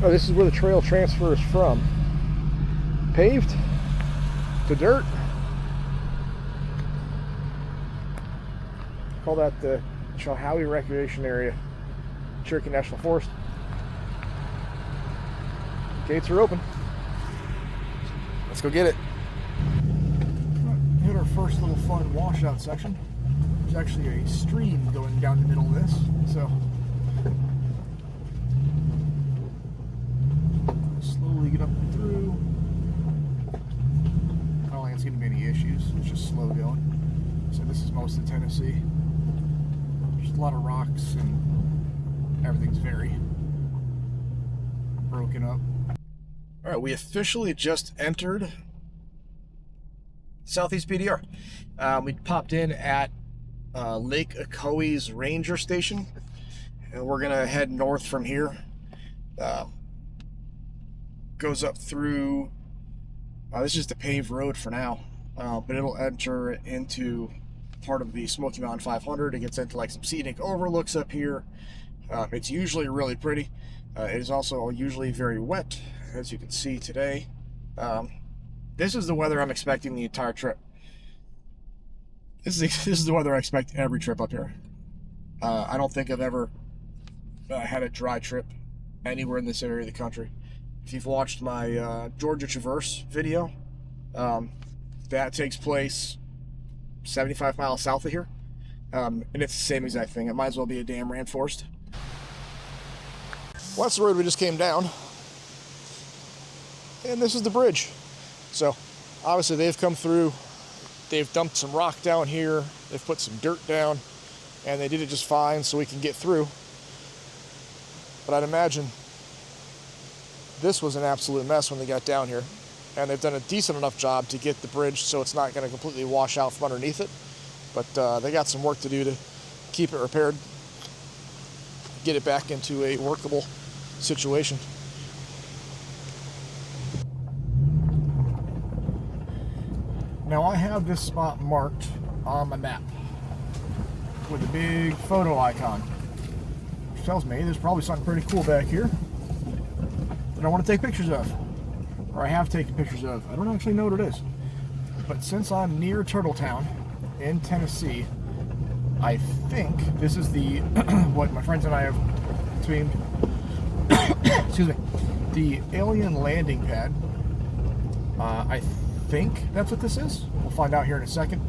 Oh, this is where the trail transfers from paved to dirt. Call that the Chilhowie Recreation Area, Cherokee National Forest. Gates are open. Let's go get it. Hit our first little fun washout section. There's actually a stream going down the middle of this, so slowly get up and through. I don't think it's going to be any issues. It's just slow going. So this is most of Tennessee. There's a lot of rocks and everything's very broken up. All right, we officially just entered South East BDR. We popped in at Lake Ocoee's Ranger Station, and we're gonna head north from here. Goes up through, this is just a paved road for now, but it'll enter into part of the Smoky Mountain 500. It gets into like some scenic overlooks up here. It's usually really pretty. It is also usually very wet, as you can see today. This is the weather I'm expecting the entire trip. This is the weather I expect every trip up here. I don't think I've ever had a dry trip anywhere in this area of the country. If you've watched my Georgia Traverse video, that takes place 75 miles south of here, and it's the same exact thing. It might as well be a damn rainforest. Well, that's the road we just came down, and this is the bridge. So obviously they've come through, they've dumped some rock down here, they've put some dirt down, and they did it just fine so we can get through. But I'd imagine this was an absolute mess when they got down here, and they've done a decent enough job to get the bridge so it's not going to completely wash out from underneath it. But they got some work to do to keep it repaired, get it back into a workable situation. Now I have this spot marked on my map with a big photo icon, which tells me there's probably something pretty cool back here that I want to take pictures of, or I have taken pictures of. I don't actually know what it is, but since I'm near Turtletown in Tennessee, I think this is the what my friends and I have tweeted. Excuse me, the alien landing pad. I think that's what this is. We'll find out here in a second.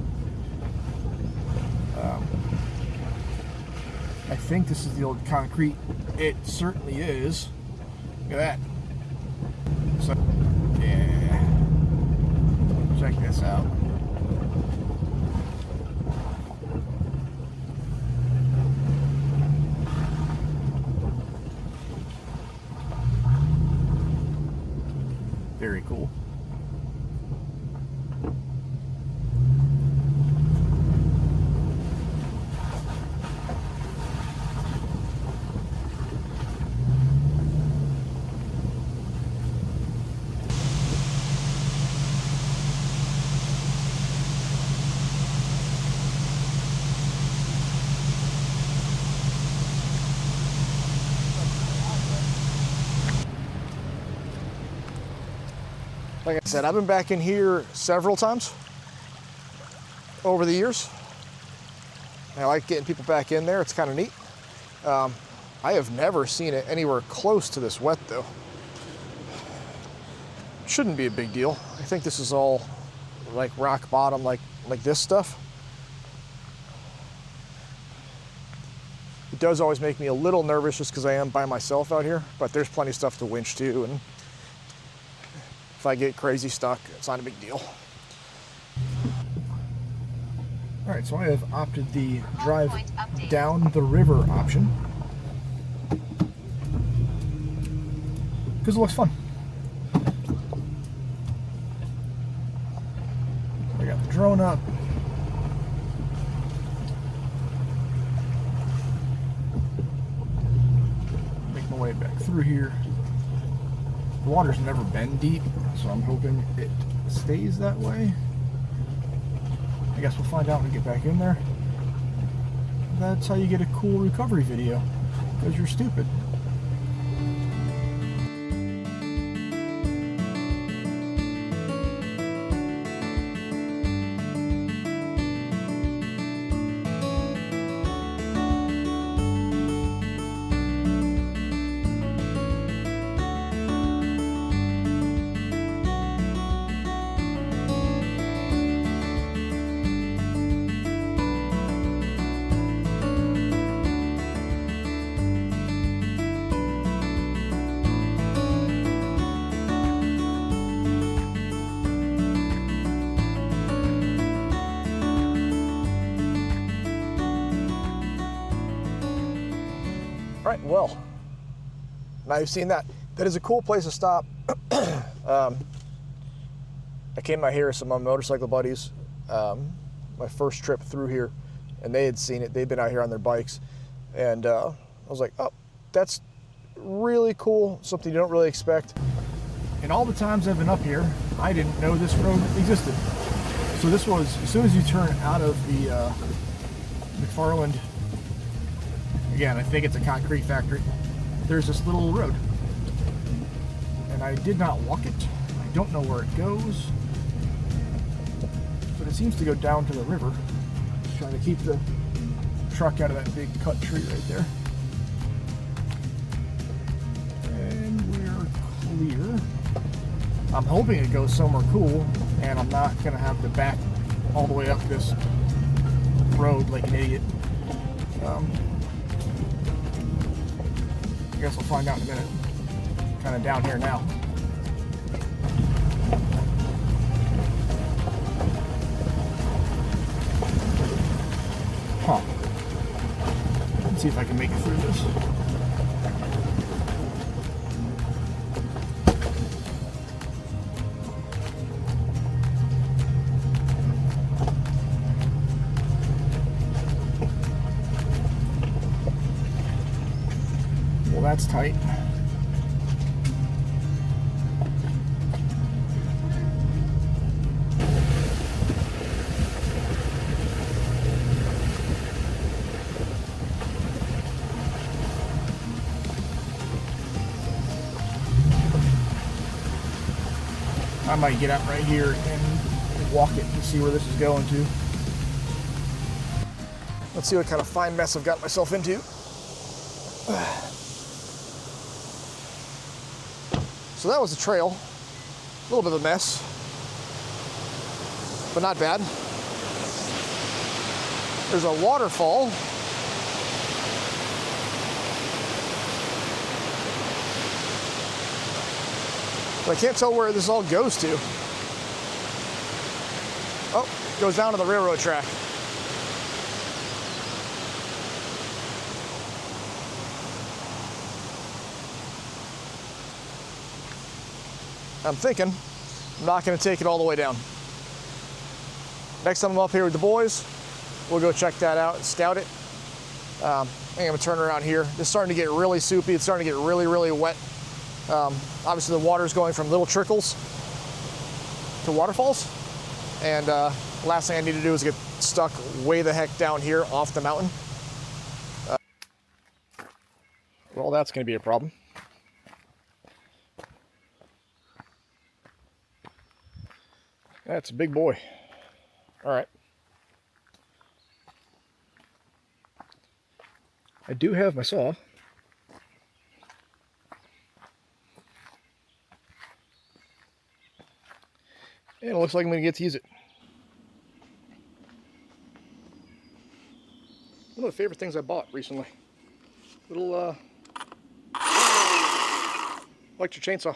I think this is the old concrete. It certainly is. Look at that. So, yeah. Check this out. Very cool. Like I said, I've been back in here several times over the years. I like getting people back in there. It's kind of neat. I have never seen it anywhere close to this wet, though. Shouldn't be a big deal. I think this is all like rock bottom, like this stuff. It does always make me a little nervous just because I am by myself out here, but there's plenty of stuff to winch to, and if I get crazy stuck, it's not a big deal. All right, so I have opted the drive down the river option because it looks fun. I got the drone up. Make my way back through here. The water's never been deep, so I'm hoping it stays that way. I guess we'll find out when we get back in there. That's how you get a cool recovery video, because you're stupid. right, well, now you've seen that. That is a cool place to stop. I came out here with some of my motorcycle buddies, my first trip through here, and they had seen it. They'd been out here on their bikes, and I was like, oh, that's really cool, something you don't really expect. And all the times I've been up here, I didn't know this road existed. So this was, as soon as you turn out of the McFarland, again, I think it's a concrete factory, there's this little road. And I did not walk it. I don't know where it goes, but it seems to go down to the river. Just trying to keep the truck out of that big cut tree right there. And we're clear. I'm hoping it goes somewhere cool, and I'm not going to have to back all the way up this road like an idiot. I guess we'll find out in a minute. Kind of down here now. Huh. Let's see if I can make it through this. Well, that's tight. I might get out right here and walk it to see where this is going to. Let's see what kind of fine mess I've got myself into. So that was the trail. A little bit of a mess, but not bad. There's a waterfall. But I can't tell where this all goes to. Oh, it goes down to the railroad track. I'm thinking I'm not going to take it all the way down. Next time I'm up here with the boys, we'll go check that out and scout it. I think I'm going to turn around here. It's starting to get really soupy. It's starting to get really, really wet. Obviously the water's going from little trickles to waterfalls. And last thing I need to do is get stuck way the heck down here off the mountain. Well, that's going to be a problem. That's a big boy. All right. I do have my saw. And it looks like I'm going to get to use it. One of the favorite things I bought recently. Little electric chainsaw.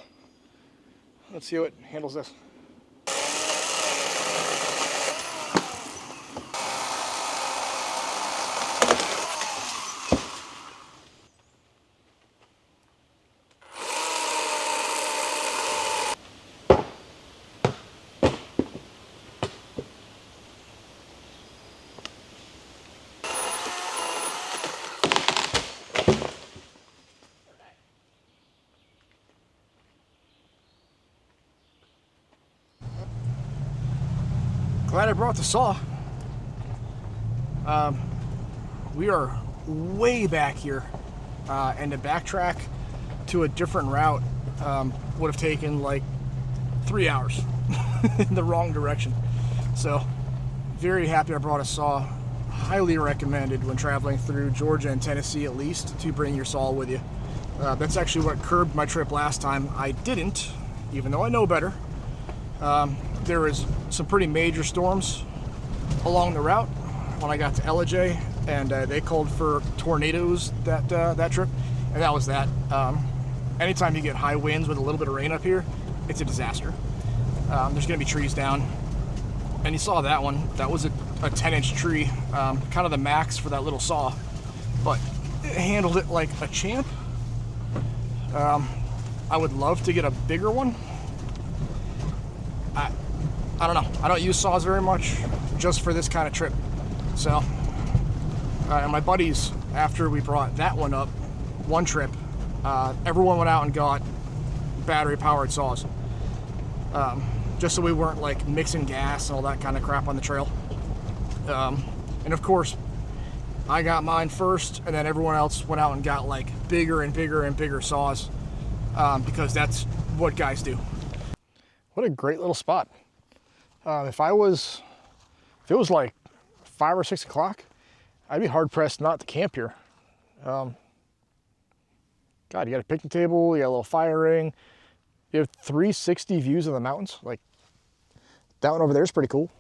Let's see how it handles this. Glad I brought the saw. We are way back here, and to backtrack to a different route would have taken like 3 hours in the wrong direction. So very happy I brought a saw. Highly recommended when traveling through Georgia and Tennessee, at least, to bring your saw with you. That's actually what curbed my trip last time. I didn't, even though I know better. There was some pretty major storms along the route when I got to LJ, and they called for tornadoes that trip, and that was that. Anytime you get high winds with a little bit of rain up here, it's a disaster. There's going to be trees down, and you saw that one. That was a 10-inch tree, kind of the max for that little saw, but handled it like a champ. I would love to get a bigger one. I don't know. I don't use saws very much, just for this kind of trip. So, and my buddies, after we brought that one up, one trip, everyone went out and got battery-powered saws, just so we weren't like mixing gas and all that kind of crap on the trail. And of course, I got mine first, and then everyone else went out and got like bigger and bigger and bigger saws, because that's what guys do. What a great little spot. If it was like 5 or 6 o'clock, I'd be hard pressed not to camp here. God, you got a picnic table, you got a little fire ring, you have 360 views of the mountains. Like that one over there is pretty cool.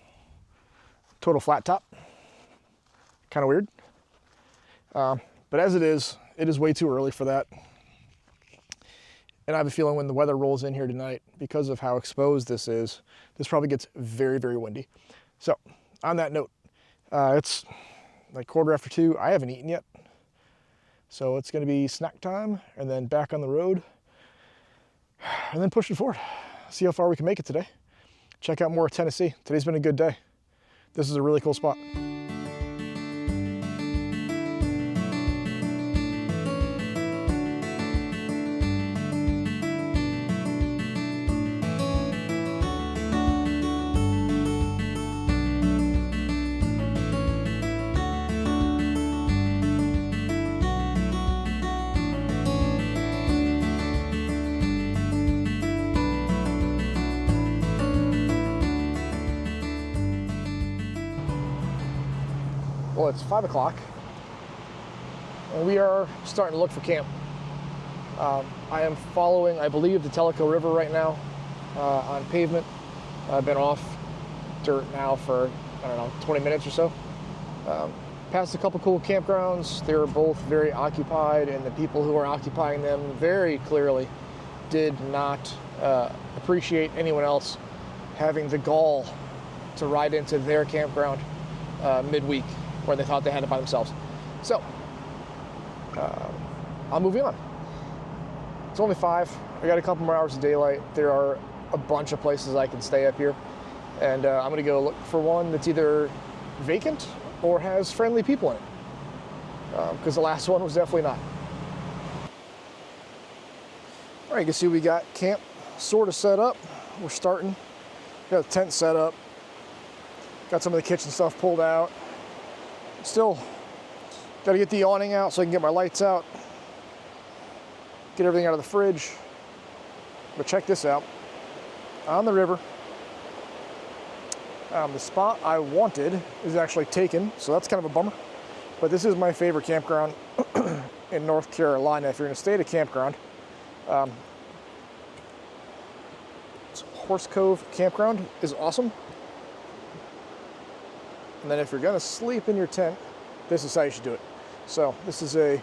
Total flat top, kind of weird. But as it is way too early for that. And I have a feeling when the weather rolls in here tonight, because of how exposed this is, this probably gets very, very windy. So on that note, it's like 2:15. I haven't eaten yet. So it's gonna be snack time and then back on the road and then pushing forward. See how far we can make it today. Check out more of Tennessee. Today's been a good day. This is a really cool spot. Well, it's 5 o'clock, and we are starting to look for camp. I am following, I believe, the Tellico River right now on pavement. I've been off dirt now for, I don't know, 20 minutes or so. Passed a couple cool campgrounds. They were both very occupied, and the people who are occupying them very clearly did not appreciate anyone else having the gall to ride into their campground midweek, where they thought they had it by themselves. So, I'm moving on. It's only 5. I got a couple more hours of daylight. There are a bunch of places I can stay up here. And I'm gonna go look for one that's either vacant or has friendly people in it. Because the last one was definitely not. All right, you can see we got camp sort of set up. We're starting. Got the tent set up. Got some of the kitchen stuff pulled out. Still got to get the awning out so I can get my lights out, get everything out of the fridge. But check this out. On the river, the spot I wanted is actually taken, so that's kind of a bummer. But this is my favorite campground in North Carolina. If you're going to stay at a campground, Horse Cove campground is awesome. And then if you're gonna sleep in your tent, this is how you should do it. So this is a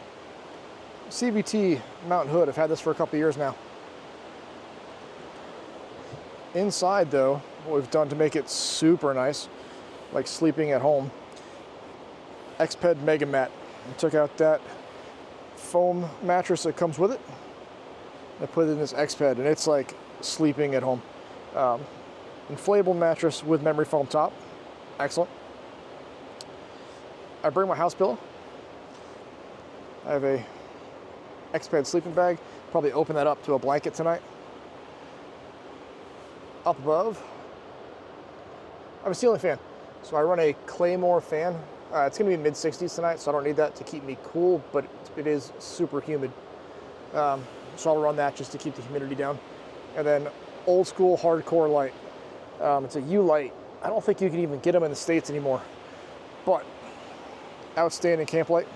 CVT mountain hood. I've had this for a couple years now. Inside though, what we've done to make it super nice, like sleeping at home, Exped Mega Mat. I took out that foam mattress that comes with it. I put it in this Exped, and it's like sleeping at home. Inflatable mattress with memory foam top. Excellent. I bring my house pillow. I have a Exped sleeping bag. Probably open that up to a blanket tonight. Up above, I have a ceiling fan. So I run a Claymore fan. It's gonna be mid-60s tonight, so I don't need that to keep me cool, but it is super humid. So I'll run that just to keep the humidity down. And then old school hardcore light. It's a U-light. I don't think you can even get them in the States anymore, but outstanding camp light.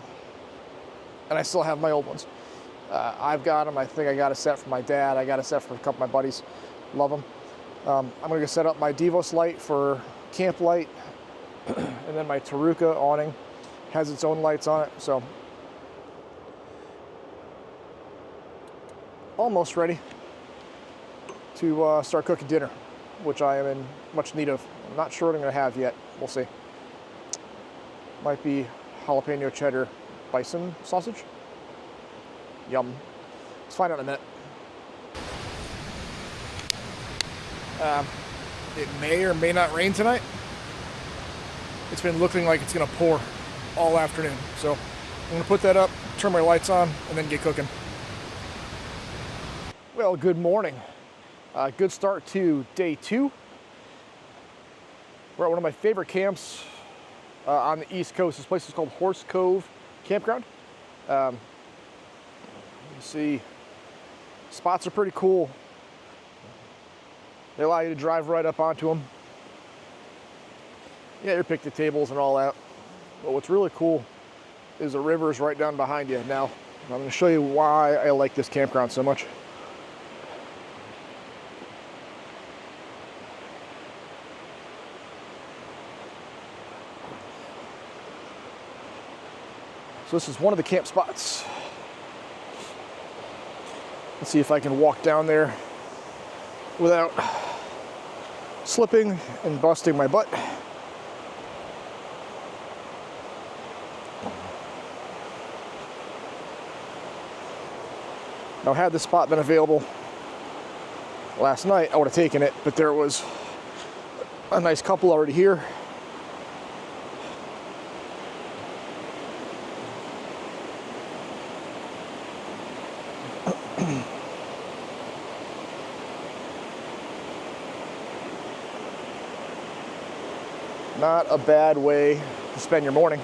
And I still have my old ones. I've got them. I think I got a set from my dad. I got a set from a couple of my buddies. Love them. I'm gonna go set up my Devos light for camp light, and then my Taruka awning has its own lights on it. So almost ready to start cooking dinner, which I am in much need of. I'm not sure what I'm gonna have yet. We'll see. Might be jalapeno cheddar bison sausage. Yum. Let's find out in a minute. It may or may not rain tonight. It's been looking like it's gonna pour all afternoon. So I'm gonna put that up, turn my lights on, and then get cooking. Well, good morning. Good start to day 2. We're at one of my favorite camps on the East Coast. This place is called Horse Cove Campground. You see, spots are pretty cool. They allow you to drive right up onto them. Yeah, your picnic tables and all that. But what's really cool is the river's right down behind you. Now, I'm going to show you why I like this campground so much. So this is one of the camp spots. Let's see if I can walk down there without slipping and busting my butt. Now, had this spot been available last night, I would have taken it, but there was a nice couple already here. Not a bad way to spend your morning.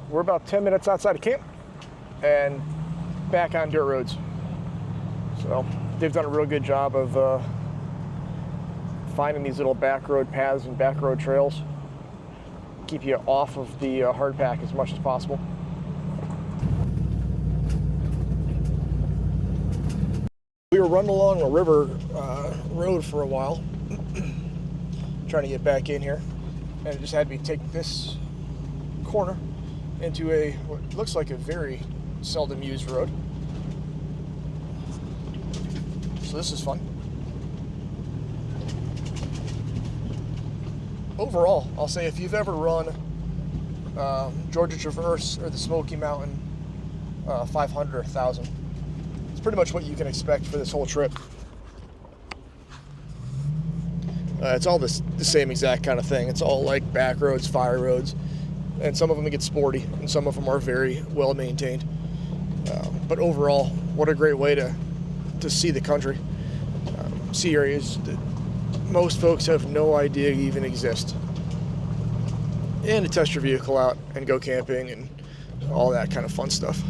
We're about 10 minutes outside of camp and back on dirt roads. So they've done a real good job of finding these little back road paths and back road trails. Keep you off of the hard pack as much as possible. We were running along a river road for a while, trying to get back in here, and it just had me take this corner into what looks like a very seldom used road. So this is fun. Overall, I'll say if you've ever run Georgia Traverse or the Smoky Mountain 500 or 1000, it's pretty much what you can expect for this whole trip. It's all the same exact kind of thing. It's all like back roads, fire roads, and some of them get sporty, and some of them are very well maintained. But overall, what a great way to see the country, see areas that most folks have no idea even exist, and to test your vehicle out and go camping and all that kind of fun stuff.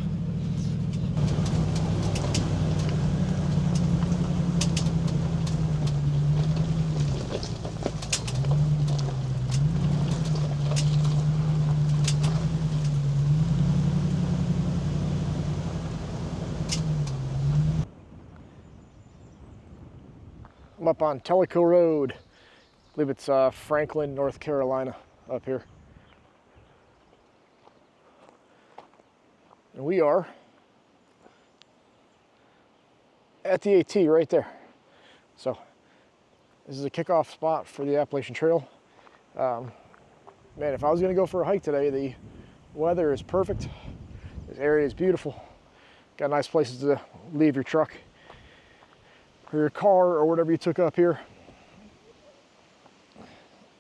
I'm up on Tellico Road. I believe it's Franklin, North Carolina, up here. And we are at the AT right there. So this is a kickoff spot for the Appalachian Trail. Man, if I was gonna go for a hike today, the weather is perfect. This area is beautiful. Got nice places to leave your truck or your car or whatever you took up here.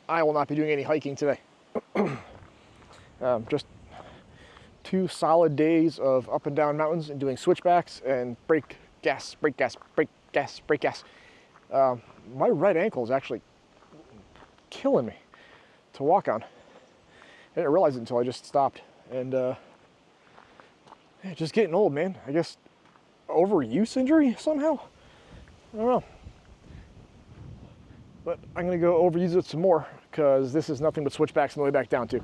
I will not be doing any hiking today. Just 2 solid days of up and down mountains and doing switchbacks and brake gas, brake gas, brake gas, brake gas. My right ankle is actually killing me to walk on. I didn't realize it until I just stopped. And just getting old, man. I guess overuse injury somehow. I don't know. But I'm gonna go overuse it some more because this is nothing but switchbacks on the way back down too.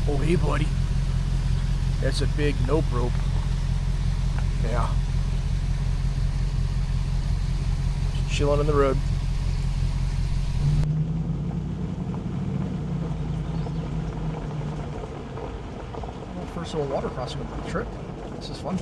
Oh, hey buddy. That's a big nope rope. Yeah. Just chilling on the road. first little water crossing trip. This is fun.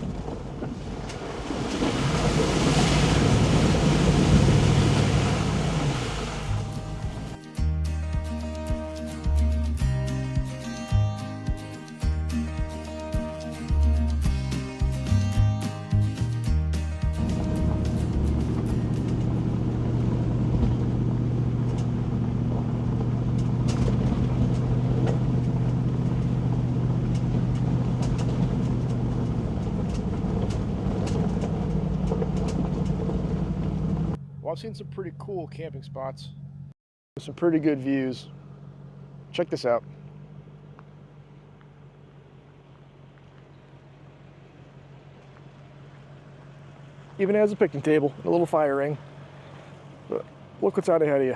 I've seen some pretty cool camping spots. Some pretty good views. Check this out. Even has a picnic table, a little fire ring. But look what's out ahead of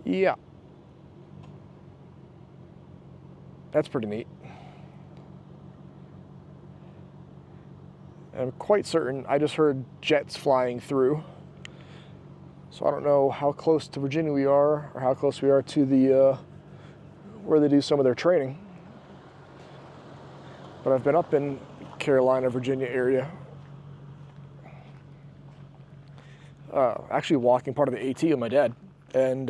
you. Yeah. That's pretty neat. I'm quite certain I just heard jets flying through. So I don't know how close to Virginia we are or how close we are to the where they do some of their training. But I've been up in Carolina, Virginia area. Actually walking part of the AT with my dad. And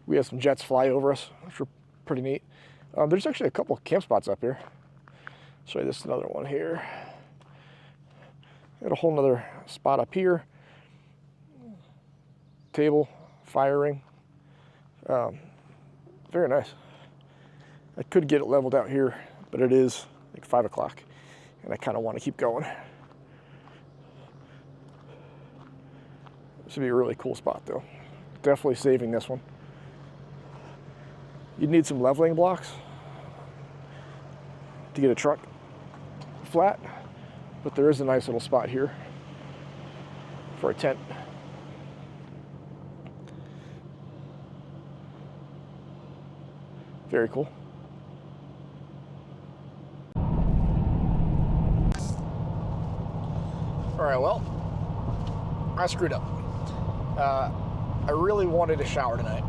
we had some jets fly over us, which were pretty neat. There's actually a couple of camp spots up here. Show you this another one here. Got a whole nother spot up here. Table, fire ring. Very nice. I could get it leveled out here, but it is like 5 o'clock, and I kind of want to keep going. This would be a really cool spot, though. Definitely saving this one. You'd need some leveling blocks to get a truck flat. But there is a nice little spot here for a tent. Very cool. All right, well, I screwed up. I really wanted a shower tonight.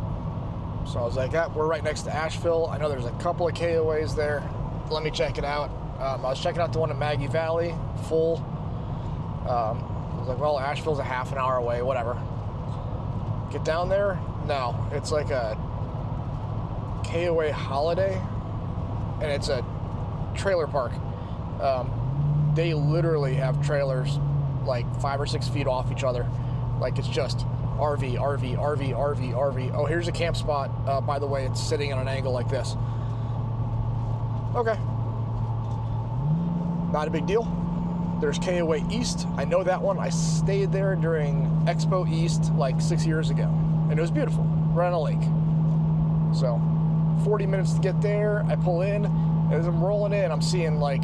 So I was like, we're right next to Asheville. I know there's a couple of KOAs there. Let me check it out. I was checking out the one in Maggie Valley, full. I was like, well, Asheville's a half an hour away, whatever. Get down there? No, it's like a KOA holiday, and it's a trailer park. They literally have trailers like 5 or 6 feet off each other. Like it's just RV, RV, RV, RV, RV. Oh, here's a camp spot. By the way, it's sitting on an angle like this. Okay. Not a big deal. There's KOA East. I know that one. I stayed there during Expo East like 6 years ago. And it was beautiful. Right on a lake. So, 40 minutes to get there. I pull in. As I'm rolling in, I'm seeing like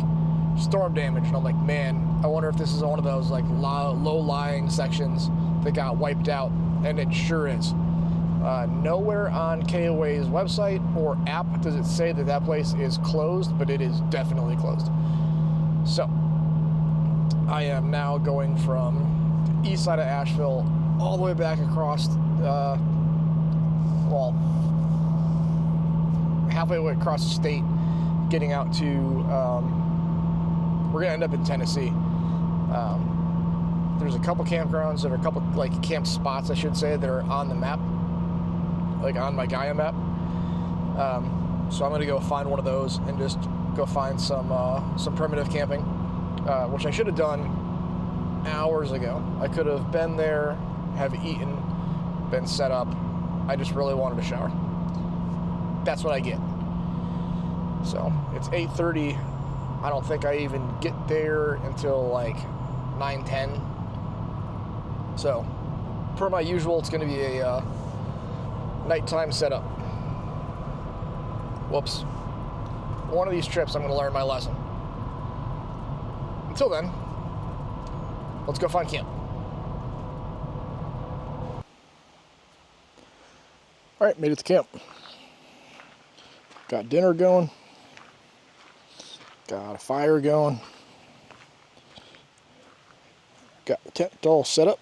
storm damage. And I'm like, man, I wonder if this is one of those like low-lying sections that got wiped out. And it sure is. Nowhere on KOA's website or app does it say that that place is closed, but it is definitely closed. So, I am now going from the east side of Asheville all the way back across, well, halfway across the state, getting out to, we're going to end up in Tennessee. There's a couple campgrounds that are a couple, like, camp spots, I should say, that are on the map, like on my Gaia map. So I'm going to go find one of those and just go find some primitive camping, which I should have done hours ago. I could have been there, have eaten, been set up. I just really wanted a shower. That's what I get. So it's 8:30. I don't think I even get there until like 9:10. So per my usual, it's going to be a nighttime setup. Whoops. One of these trips, I'm going to learn my lesson. Until then, let's go find camp. All right, made it to camp. Got dinner going. Got a fire going. Got the tent all set up.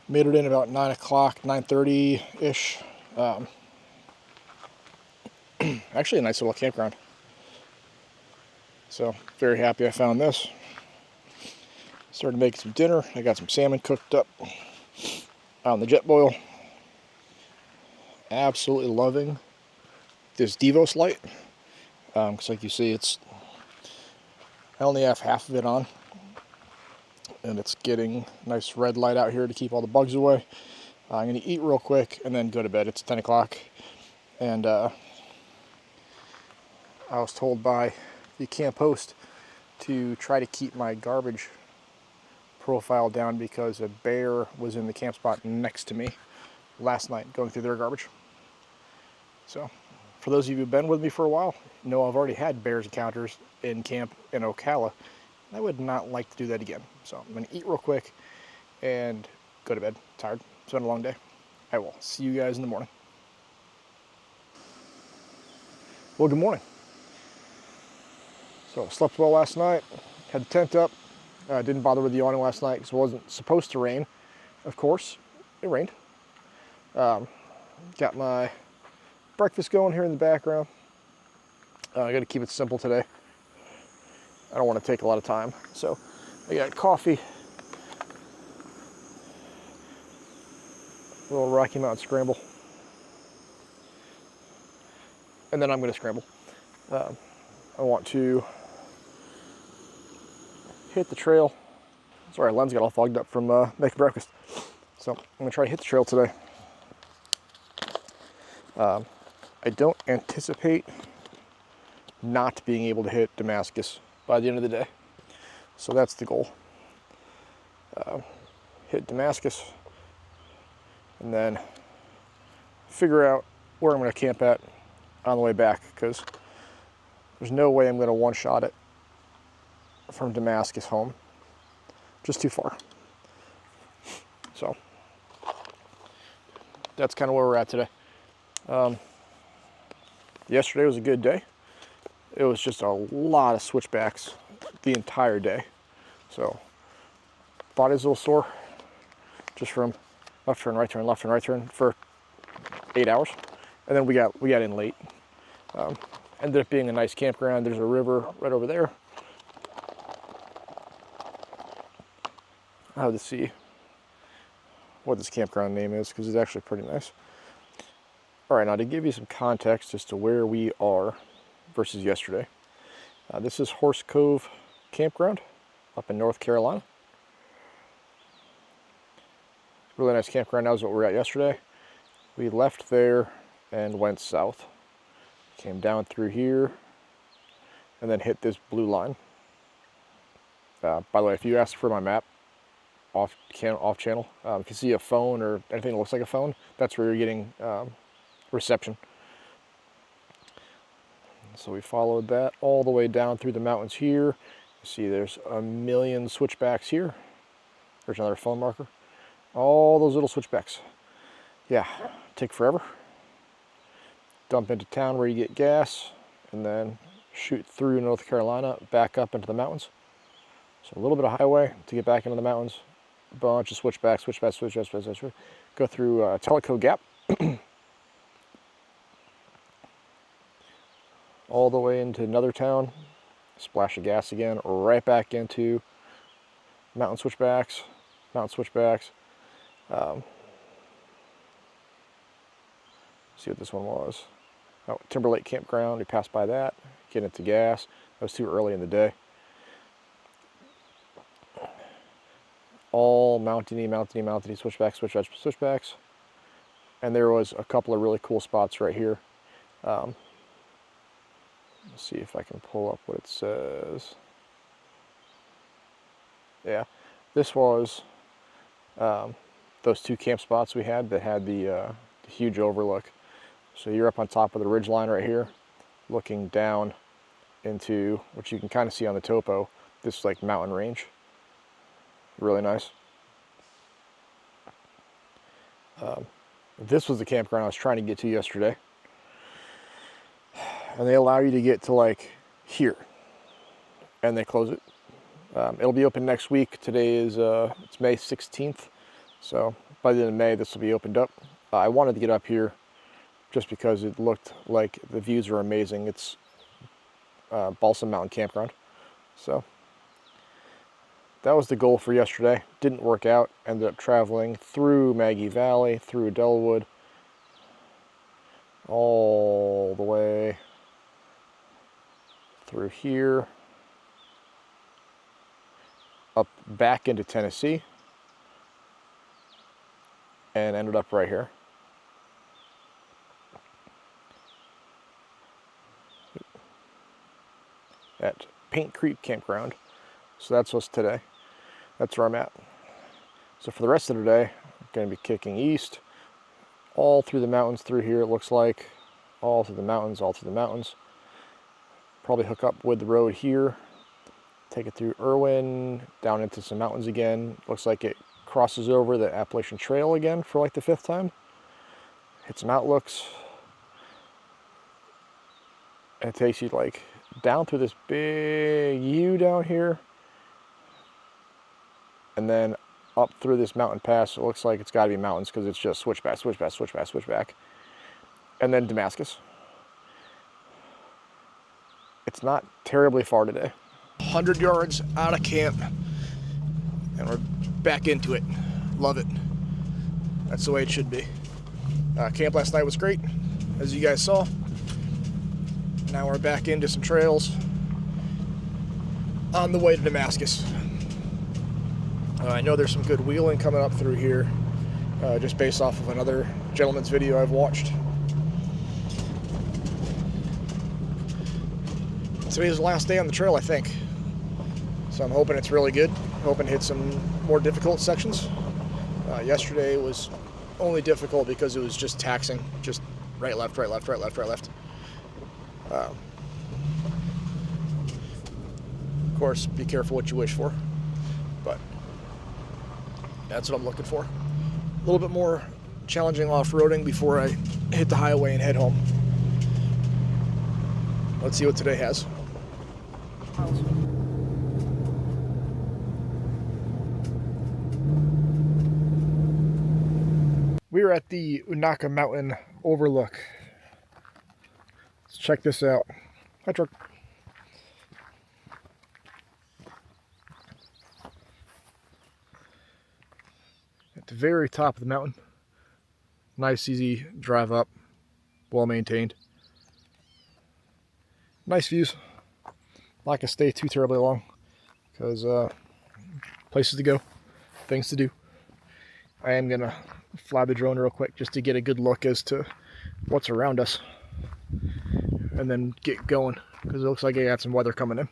Made it in about 9 o'clock, 9:30-ish. Actually a nice little campground. So very happy I found this. Started making some dinner. I got some salmon cooked up on the jet boil. Absolutely loving this Devos light. Because like you see, I only have half of it on. And it's getting nice red light out here to keep all the bugs away. I'm going to eat real quick and then go to bed. It's 10 o'clock. And I was told by the camp host to try to keep my garbage profile down because a bear was in the camp spot next to me last night going through their garbage. So for those of you who've been with me for a while, know I've already had bears encounters in camp in Ocala. I would not like to do that again. So I'm going to eat real quick and go to bed. Tired. It's been a long day. I will see you guys in the morning. Well, good morning. So slept well last night. Had the tent up. Didn't bother with the awning last night because it wasn't supposed to rain. Of course, it rained. Got my breakfast going here in the background. I got to keep it simple today. I don't want to take a lot of time. So I got coffee, a little Rocky Mountain scramble, and then I'm going to scramble. I want to hit the trail. Sorry, lens got all fogged up from making breakfast. So I'm going to try to hit the trail today. I don't anticipate not being able to hit Damascus by the end of the day. So that's the goal. Hit Damascus and then figure out where I'm going to camp at on the way back, because there's no way I'm going to one-shot it from Damascus home. Just too far. So that's kind of where we're at today. Yesterday was a good day. It was just a lot of switchbacks the entire day. So body's a little sore just from left turn, right turn, left turn, right turn for 8 hours. And then we got in late. Ended up being a nice campground. There's a river right over there. I have to see what this campground name is because it's actually pretty nice. All right, now to give you some context as to where we are versus yesterday. This is Horse Cove Campground up in North Carolina. Really nice campground. That was what we were at yesterday. We left there and went south. Came down through here and then hit this blue line. By the way, if you ask for my map off channel, if you see a phone or anything that looks like a phone, that's where you're getting reception. So we followed that all the way down through the mountains here. You see there's a million switchbacks here. There's another phone marker. All those little switchbacks. Yeah, take forever. Dump into town where you get gas, and then shoot through North Carolina, back up into the mountains. So a little bit of highway to get back into the mountains. A bunch of switchbacks. Go through Tellico Gap. All the way into another town. Splash of gas again, right back into mountain switchbacks. See what this one was. Oh, Timberlake Campground. We passed by that. Get into gas. That was too early in the day. All mountainy, switchbacks. And there was a couple of really cool spots right here. Let's see if I can pull up what it says. Yeah, this was those two camp spots we had that had the huge overlook. So you're up on top of the ridge line right here, looking down into what you can kind of see on the topo, this like mountain range. Really nice. This was the campground I was trying to get to yesterday. And they allow you to get to like here, and they close it. It'll be open next week. Today is it's May 16th, so by the end of May this will be opened up. I wanted to get up here just because it looked like the views were amazing. It's Balsam Mountain Campground. So that was the goal for yesterday. Didn't work out. Ended up traveling through Maggie Valley, through Delawood, all the way through here, up back into Tennessee, and ended up right here. At Paint Creek Campground. So that's what's today. That's where I'm at. So for the rest of the day, I'm going to be kicking east, all through the mountains through here, it looks like. All through the mountains, all through the mountains. Probably hook up with the road here, take it through Irwin, down into some mountains again. Looks like it crosses over the Appalachian Trail again for like the 5th time. Hit some outlooks. And it takes you like down through this big U down here, and then up through this mountain pass. It looks like it's got to be mountains because it's just switchback, switchback, switchback, switchback, and then Damascus. It's not terribly far today. 100 yards out of camp, and we're back into it. Love it. That's the way it should be. Camp last night was great, as you guys saw. Now we're back into some trails on the way to Damascus. I know there's some good wheeling coming up through here, just based off of another gentleman's video I've watched. Today's the last day on the trail, I think. So I'm hoping it's really good. Hoping to hit some more difficult sections. Yesterday was only difficult because it was just taxing. Just right, left, right, left, right, left, right, left. Of course, be careful what you wish for. But that's what I'm looking for. A little bit more challenging off-roading before I hit the highway and head home. Let's see what today has. We're at the Unaka Mountain overlook. Let's check this out. Hi, truck. At the very top of the mountain. Nice, easy drive up. Well maintained. Nice views. Not gonna stay too terribly long because places to go, things to do. I am gonna fly the drone real quick just to get a good look as to what's around us, and then get going because it looks like I got some weather coming in.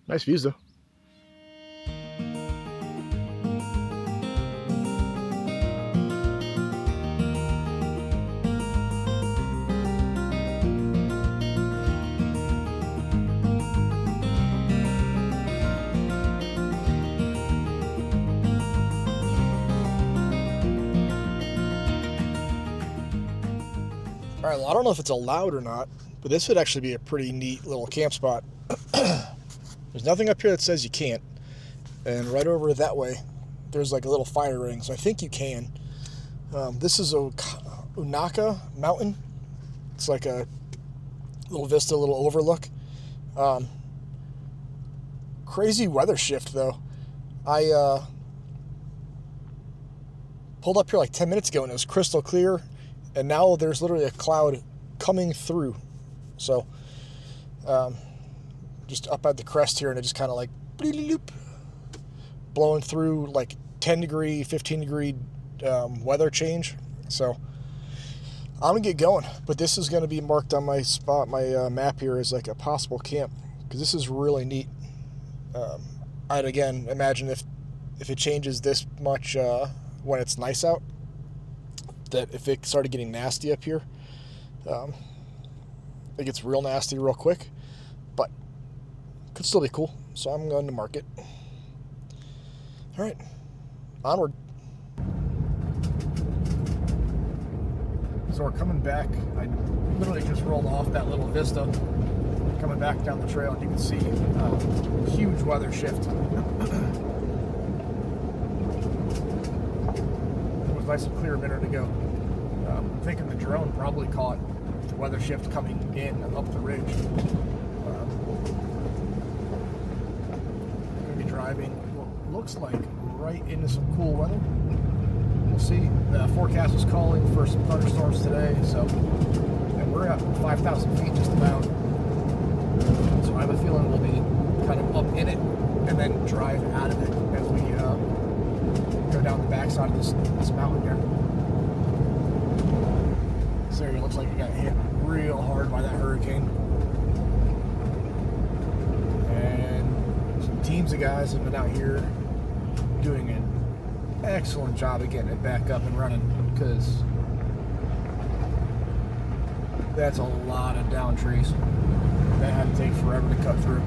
Nice views though. All right, well, I don't know if it's allowed or not, but this would actually be a pretty neat little camp spot. There's nothing up here that says you can't. And right over that way, there's like a little fire ring, so I think you can. This is Unaka Mountain. It's like a little vista, little overlook. Crazy weather shift, though. I pulled up here like 10 minutes ago, and it was crystal clear. And now there's literally a cloud coming through. So, just up at the crest here, and it just kind of like blowing through like 10 degree, 15 degree weather change. So, I'm gonna get going. But this is gonna be marked on my spot, my map here as like a possible camp, because this is really neat. I'd again imagine if it changes this much when it's nice out, that if it started getting nasty up here, it gets real nasty real quick, but could still be cool. So I'm going to mark it. All right, onward. So we're coming back. I literally just rolled off that little vista, coming back down the trail, and you can see huge weather shift. It was nice and clear a minute ago. I'm thinking the drone probably caught the weather shift coming in up the ridge. I'm going to be driving what looks like right into some cool weather. We'll see. The forecast is calling for some thunderstorms today, so, and we're at 5,000 feet just about. So I have a feeling we'll be kind of up in it and then drive out of it as we go down the backside of this mountain here. This area looks like it got hit real hard by that hurricane. And some teams of guys have been out here doing an excellent job of getting it back up and running, because that's a lot of down trees that had to take forever to cut through.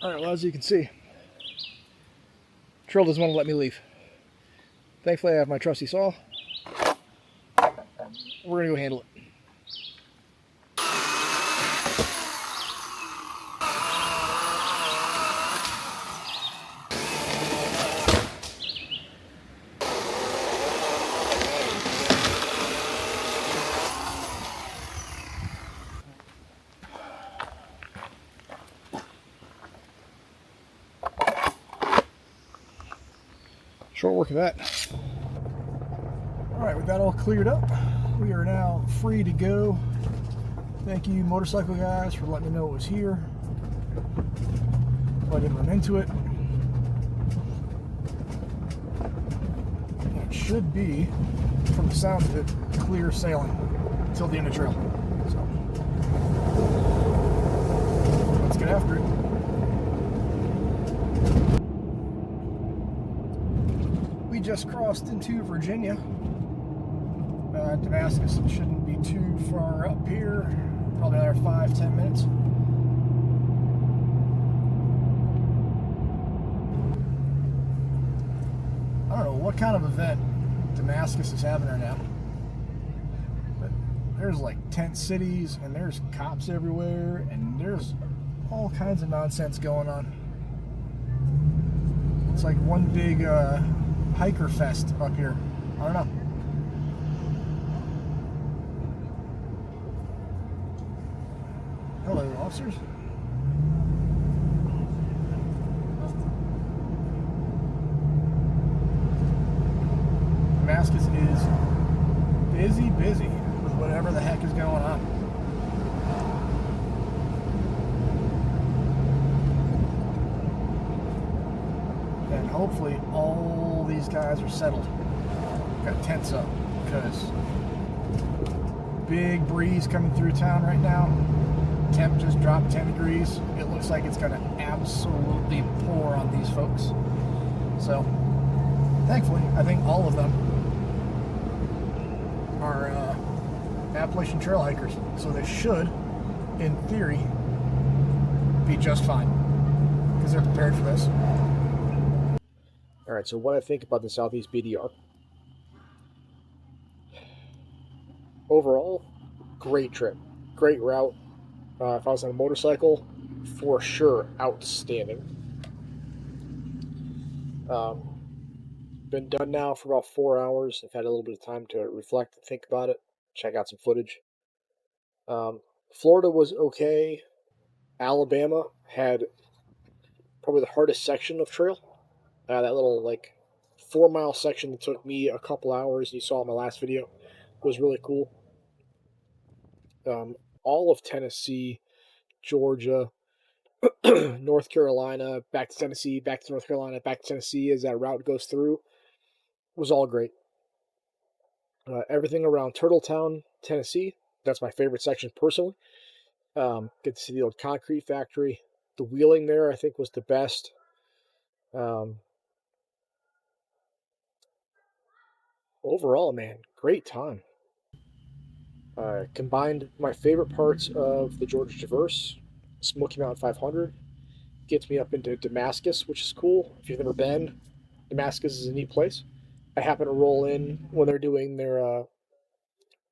Alright, well, as you can see, trail doesn't want to let me leave. Thankfully I have my trusty saw. We're going to go handle it. Short work of that. Alright, with that all cleared up, we are now free to go. Thank you, motorcycle guys, for letting me know it was here. I didn't run into it. And it should be, from the sound of it, clear sailing until the end of the trail. So, let's get after it. We just crossed into Virginia. Damascus shouldn't be too far up here. Probably another 5-10 minutes. I don't know what kind of event Damascus is having right now, but there's like tent cities and there's cops everywhere and there's all kinds of nonsense going on. It's like one big hiker fest up here. I don't know. Hello, officers. Damascus is busy with whatever the heck is going on. And hopefully all these guys are settled. Got tents up, because big breeze coming through town right now. Temp just dropped 10 degrees. It looks like it's going to absolutely pour on these folks. So, thankfully, I think all of them are Appalachian Trail hikers. So they should, in theory, be just fine, because they're prepared for this. Alright, so what I think about the South East BDR. Overall, great trip. Great route. If I was on a motorcycle, for sure, outstanding. Been done now for about 4 hours. I've had a little bit of time to reflect and think about it, check out some footage. Florida was okay. Alabama had probably the hardest section of trail. That little, like, 4-mile section that took me a couple hours, you saw in my last video, was really cool. All of Tennessee, Georgia, North Carolina, back to Tennessee, back to North Carolina, back to Tennessee as that route goes through, was all great. Everything around Turtletown, Tennessee, that's my favorite section personally. Get to see the old concrete factory. The wheeling there, I think, was the best. Overall, man, great time. Combined my favorite parts of the Georgia Traverse, Smoky Mountain 500, gets me up into Damascus, which is cool. If you've never been, Damascus is a neat place. I happen to roll in when they're doing their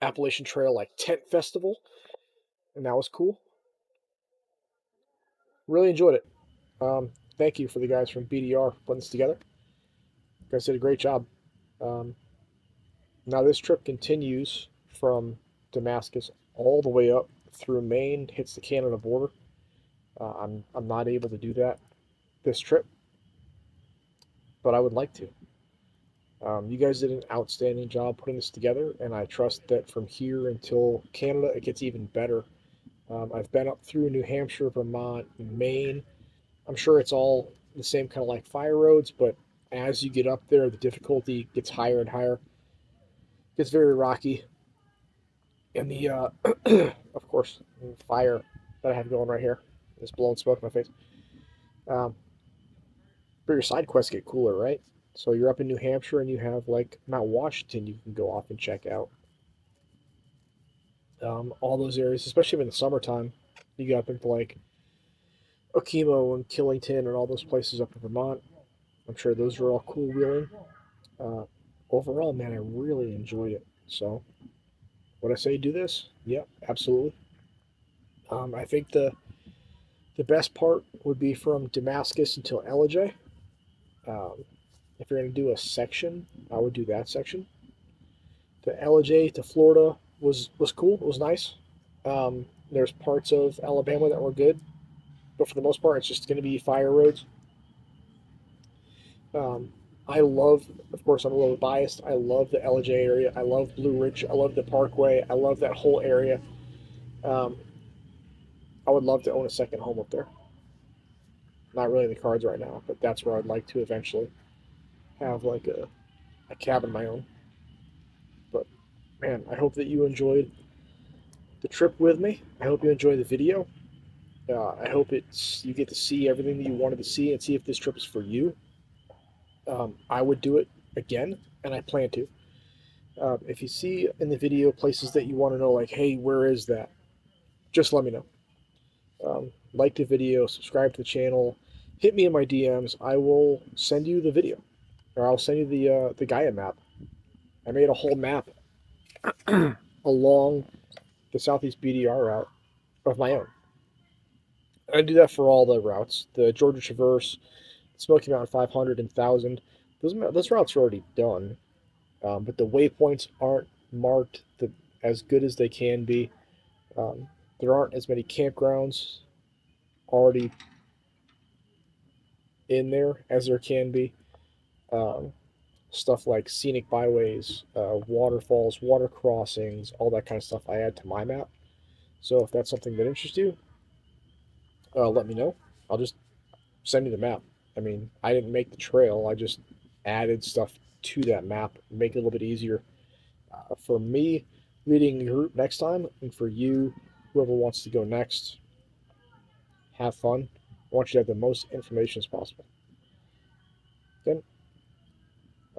Appalachian Trail like tent festival, and that was cool. Really enjoyed it. Thank you for the guys from BDR putting this together. You guys did a great job. Um, Now this trip continues from Damascus all the way up through Maine, hits the Canada border. I'm not able to do that this trip, but I would like to. You guys did an outstanding job putting this together, and I trust that from here until Canada, it gets even better. I've been up through New Hampshire, Vermont, Maine. I'm sure it's all the same kind of like fire roads, but as you get up there, the difficulty gets higher and higher. It gets very rocky, and the of course fire that I have going right here is blowing smoke in my face. Um, but your side quests get cooler, right? So you're up in New Hampshire and you have like Mount Washington you can go off and check out. All those areas, especially in the summertime, you get up into like Okemo and Killington and all those places up in Vermont. I'm sure those are all cool wheeling. Uh, Overall, man, I really enjoyed it. So, would I say do this? Yeah, absolutely. I think the best part would be from Damascus until Ellijay. Um, if you're going to do a section, I would do that section. The Ellijay to Florida was cool. It was nice. There's parts of Alabama that were good, but for the most part, it's just going to be fire roads. Um, I love, of course, I'm a little biased. I love the Ellijay area. I love Blue Ridge. I love the Parkway. I love that whole area. Um, I would love to own a second home up there. Not really in the cards right now, but that's where I'd like to eventually have like a cabin of my own. But man, I hope that you enjoyed the trip with me. I hope you enjoyed the video. I hope it's you get to see everything that you wanted to see and see if this trip is for you. I would do it again, and I plan to. If you see in the video places that you want to know, like, hey, where is that? Just let me know. Like the video, subscribe to the channel, hit me in my DMs. I will send you the video, or I'll send you the Gaia map. I made a whole map along the Southeast BDR route of my own. I do that for all the routes. The Georgia Traverse, Smoky Mountain 500 and 1000. Those routes are already done, but the waypoints aren't marked as good as they can be. Um, there aren't as many campgrounds already in there as there can be. Um, Stuff like scenic byways, waterfalls, water crossings, all that kind of stuff I add to my map. So if that's something that interests you, let me know. I'll just send you the map. I mean, I didn't make the trail. I just added stuff to that map, make it a little bit easier for me leading the group next time, and for you, whoever wants to go next. Have fun. I want you to have the most information as possible. Then,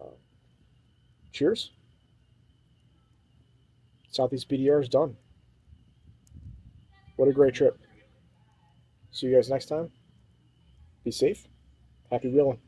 uh, cheers. Southeast BDR is done. What a great trip. See you guys next time. Be safe. Happy wheeling.